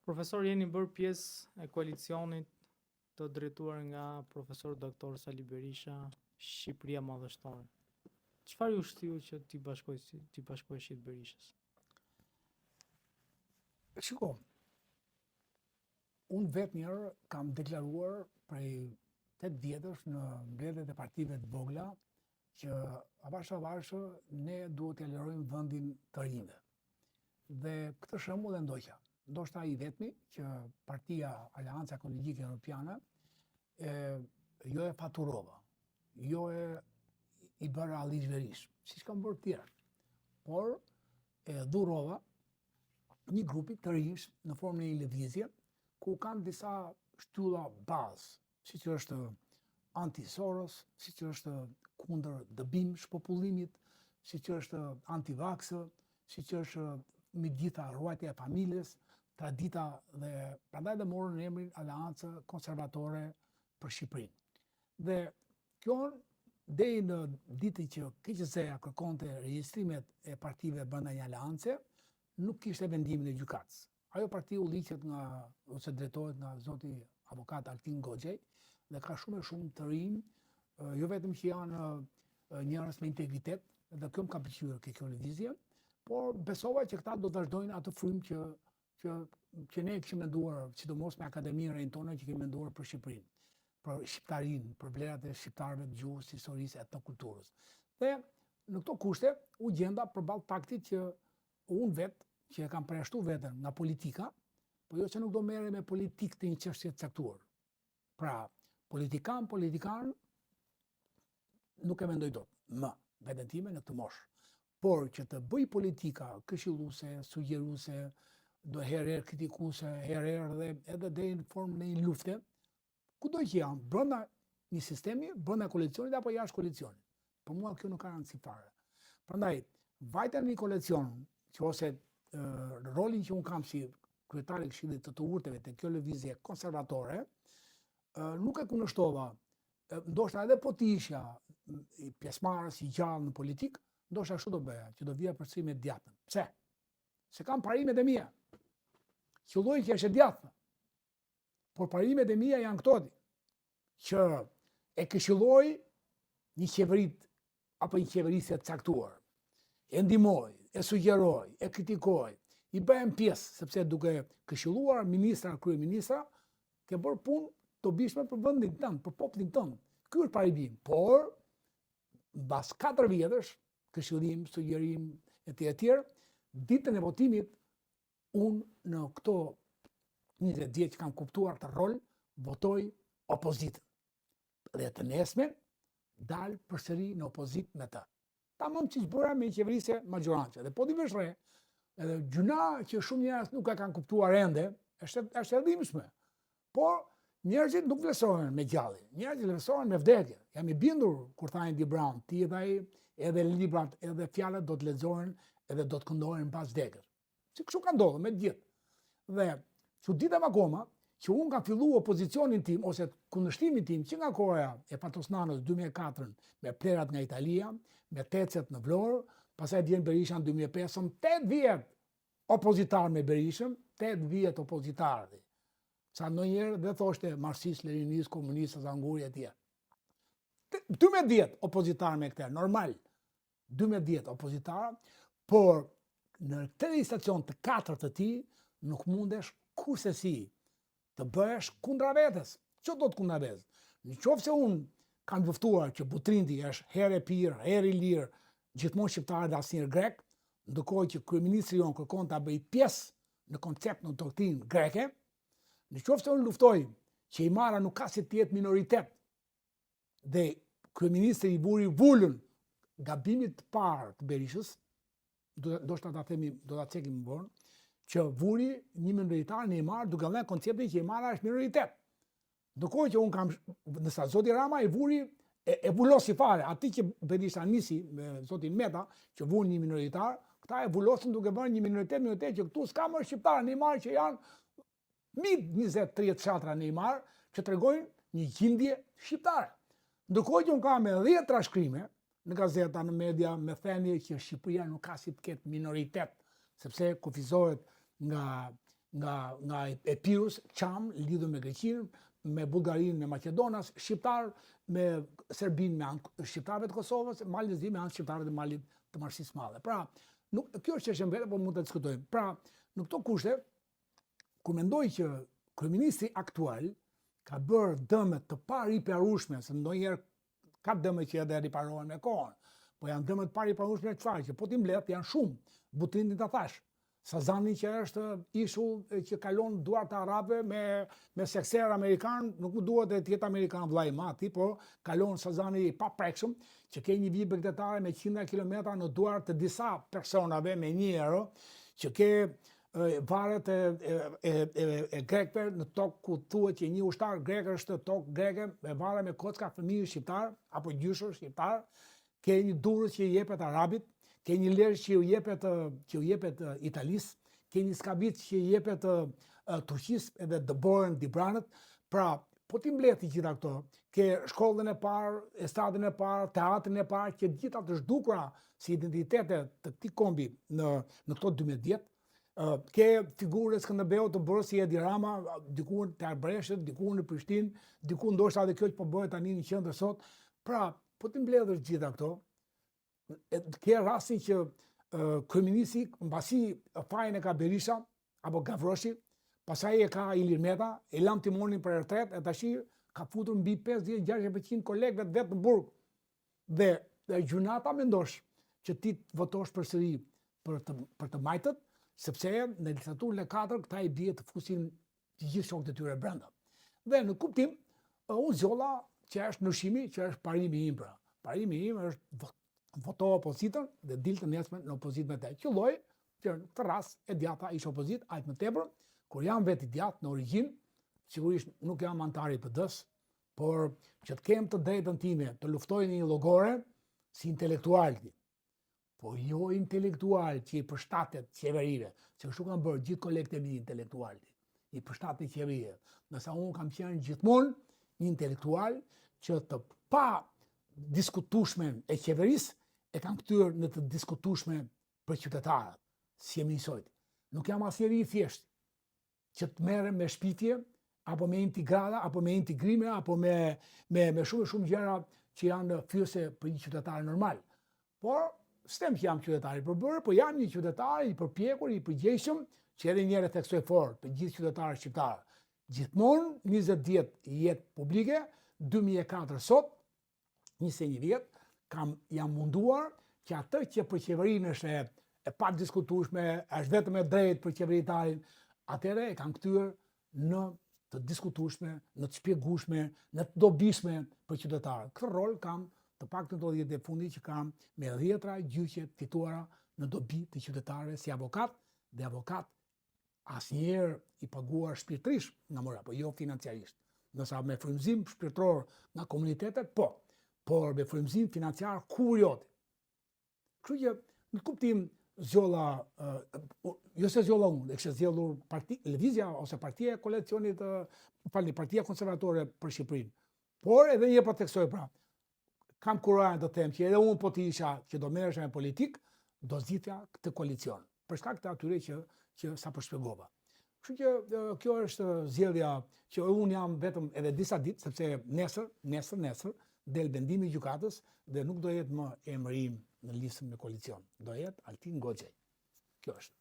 Profesor, jeni bërë pjesë e koalicionit të drejtuar nga profesor doktor Sali Berisha, Shqipëria Madhështore. Çfarë ju shtiu që ti bashkoheshit Berishës? Shiko, unë vetë njërë kam deklaruar prej 8 vjetësh në mbledhjet e partive të vogla që avashë ne duhet të lërojmë vendin të rinjve. Dhe këtë shembull e ndoqa. Ndoshta i vetmi që partia Aleanca Ekologjike Europiane jo e faturova, jo e i bëra allizhverish, siç kanë bërë tjerë, por e dhurova një grupi të rinj në formën e një lëvizje ku kanë disa shtylla bazë, siç është anti-Soros, siç është kundër dëbim shpopullimit, siç është anti-vaksë, siç është me gjitha ruajtja e familjes, tradita dhe prandaj dhe morën në emrin Aleancë Konservatore për Shqipërinë. Dhe kjo deri në ditën që KQZ-ja kërkonte regjistrimet e partive brenda një aleance, nuk kishte vendimin e gjykatës. Ajo parti u liqet ose drejtohet nga zoti avokat Altin Goxhej dhe ka shumë të rinj, jo vetëm që janë njerëz me integritet, dhe kjo më ka pëlqyer kjo lëvizje, por besova që këta do të vazhdojnë atë frymë që ne kishim menduar, sidomos me akademinë rejtone që kemi menduar për Shqipërinë, për shqiptarinë, për vlerat e shqiptarëve të gjuhës, historisë, etnokulturës. Dhe në këto kushte u gjenda përballë faktit që unë vetë që e kam përjashtu veten nga politika, po jo që nuk do merrem me politikë të një çështje të caktuar. Pra, politikan nuk e mendoj dot, veten time në këtë moshë. Por që të bëj politika këshilluese, sugjeruese, do herë kritikuese, herë dhe edhe deri në formën e një lufte, kudo që janë, brenda një sistemi, brenda koalicionit apo jashtë koalicionit. Për mua kjo nuk ka rëndësi fare. Prandaj, vajta në një koalicion, që ose rolin që unë kam si kryetari i Këshillit të Urteve të kjo lëvizje konservatore, nuk e kundërshtova. Ndoshta edhe po të isha pjesëmarrës i gjallë në politikë, ndoshta ashtu do bëja, që do vija përsëri me djatën. Pse? Se kam parimet e mia. Qëlloj që është e djathtë. Por parimet e mia janë këto, që e këshilloj një qeverit apo një qeverisje të caktuar. E ndihmoj, e sugjeroj, e kritikoj, i bëhem pjesë, sepse duke këshilluar ministra, kryeministra, ke bërë punë të bishme për vendin tënd, për popullin tënd. Ky është parimi. Por mbas 4 vjetësh, këshillim, sugjerim etj, ditën e votimit, unë në këto 20 vjet që kam kuptuar të rol, votoj opozitën. Dhe të nesmen, dalë përsëri në opozitë me të. Tamam që bëra me qeverisje magjorance. Dhe po t'i vesh re, edhe gjuna që shumë njerëz nuk e kanë kuptuar ende, është e dhimbshme. Por njerëzit nuk vlerësohen me gjallje, njerëzit vlerësohen me vdekje. Jam i bindur kur thajnë Di Brown, ti dhe ai, edhe librat, edhe fjalët do të lexohen, edhe do të këndohen pas vdekjes. Si kështu ka ndodhur me të gjithë. Dhe çuditem akoma që unë kam filluar opozicionin tim ose kundërshtimin tim që nga koha e Patosnanës 2004 me plerat nga Italia, me tecet në Vlorë, pastaj vjen Berisha në 2005, 8 vjet opozitar me Berishën, 8 vjet opozitar. Sa ndonjëherë dhe thoshte marksist, leninist, komunist, zanguri etj. 12 vjet opozitar me këtë, normal. 12 vjet opozitar, por në këtë legislacion të 4 të tij nuk mundesh kurse si të bëhesh kundra vetes. Që do të kundra vetes? Në qoftë se unë kam luftuar që Butrindi është herë e pirë, herë i lirë, gjithmonë shqiptar dhe asnjëherë grek, ndërkohë që kryeministri jon kërkon ta bëj pjesë në koncept në doktrinë greke, në qoftë se unë luftoj që Imara nuk ka si të jetë minoritet dhe kryeministri i buri vulën gabimit të parë të Berishës, do ta themi, do ta cekim më vonë, që vuri një minoritar në Imar duke dhënë konceptin që Imara është minoritet. Ndërkohë që unë kam, nësa zoti Rama i vuri e vulosi fare, ati që Berisha nisi me zotin Meta, që vuri një minoritar, këta e vulosin duke bërë një minoritet që këtu s'ka më shqiptarë në Imar që janë 20-30 fshatra në Imar që tregojnë një gjindje shqiptare. Ndërkohë që unë kam me 10 trashkrime në gazeta, në media, me thënie që Shqipëria nuk ka si të ketë minoritet, sepse kufizohet nga nga Epirus, Çam, lidhur me Greqinë, me Bullgarinë, me Maqedonas, shqiptar me Serbinë, me anë shqiptarëve të Kosovës, Malezi me anë shqiptarëve të Malit të Marsis Madhe. Pra, kjo është çështje vetë, por mund ta diskutojmë. Pra, në këto kushte, kur mendoj që kryeministri aktual ka bërë dëme të pariparueshme, se ndonjëherë ka dëme që edhe riparohen me kohën, po janë dëme të pariparueshme çfarë që po ti mbledh janë shumë. Butrindin ta thash. Sazani që është ishull që kalon duart e arabëve me sekser amerikan, nuk më duhet të jetë amerikan vllai mati, po kalon Sazani i paprekshëm, që ke një vijë bregdetare me 100 kilometra në duart të disa personave me 1 euro, që ke varet e grekëve në tokë ku thuhet që një ushtar grek është tokë greke, me vare me kocka fëmijë shqiptar apo gjyshër shqiptar, ke një durrës që i jepet arabit, ke një lërë që u jepet Italisë, ke një skabit që i jepet Turqisë edhe dëborën Dibranët. Pra, po ti mbledh të gjitha këto, ke shkollën e parë, estradën e parë, teatrin e parë, që gjitha të zhdukura si identitete të këtij kombi në këto 12 vjet. Ke figurën Skënderbeu të bërë si Edi Rama, diku te Arbreshët, diku në Prishtinë, diku ndoshta edhe kjo që po bëhet tani në qendër sot. Pra, po ti mbledhësh gjitha këto, ke rastin që kryeministri mbasi fajin e ka Berisha apo Gavroshi, pastaj e ka Ilir Meta, e lam timonin për retret, e tash ka futur mbi 50-60% kolegëve të vet në burg. Dhe gjunata mendosh që ti votosh përsëri për të majtët, sepse në legislaturën e 4 këta i bie të fusin të gjithë shokët e tyre brenda. Dhe në kuptim, unë zgjolla që është ndryshimi, që është parimi im pra. Parimi im është voto opozitën dhe dilë të nesme në opozitë me te. Qëlloj që në këtë rast e djata ishte opozitë, aq më tepër, kur jam vetë i djatë në origjinë, sigurisht nuk jam antar i PD-s, por që të kem të drejtën time të luftoj në një llogore si intelektual, po jo intelektual që i përshtatet qeverive, se kështu kanë bërë gjithë kolegët e mi intelektual, i përshtatet qeverive. Nësa unë kam qenë gjithmonë një intelektual që të pa diskutueshme e qeverisë e kam këtyr në të diskutueshme për qytetarët, si e njësojt. Nuk jam asnjëri i thjesht që të merrem me shpifje, apo me integrala, apo me integrime, apo me shumë gjëra që janë fyese për një qytetar normal. Por, s'tem që jam qytetar i përbërë, po jam një qytetar i përpjekur, i përgjegjshëm, që edhe njëre theksoj fort për gjithë qytetarët shqiptarë. Gjithmonë 20 vjet jetë publike, 2004 sot, 21 vjet, jam munduar që atë që për qeverinë është e pa diskutueshme, është vetëm e drejtë për qeveritarin, atëre e kam kthyer në të diskutueshme, në të shpjegueshme, në të dobishme për qytetarët. Këtë rol kam të paktën 10 vjet e fundit që kam me 10 gjyqe fituara në dobi të qytetarëve si avokat dhe avokat asnjëherë i paguar shpirtërisht nga mora, po jo financiarisht. Nësa me frymëzim shpirtëror nga komunitetet, po, por me frymëzim financiar kur joti. Kështu që në kuptim zgjolla, jo se zgjolla unë, e kishte zgjedhur lëvizja ose partia e koalicionit, partia konservatore për Shqipërinë. Por edhe një po theksoj pra, kam kurajën të them që edhe unë po të isha që do merresha me politik, do zgjidhja këtë koalicion. Për shkak të atyre që sa po shpjegova. Kështu që kjo është zgjedhja që unë jam vetëm edhe disa ditë, sepse nesër del vendimi i gjykatës dhe nuk do jetë më emërim në listën me koalicion. Do jetë Altin Goxhej. Kjo është.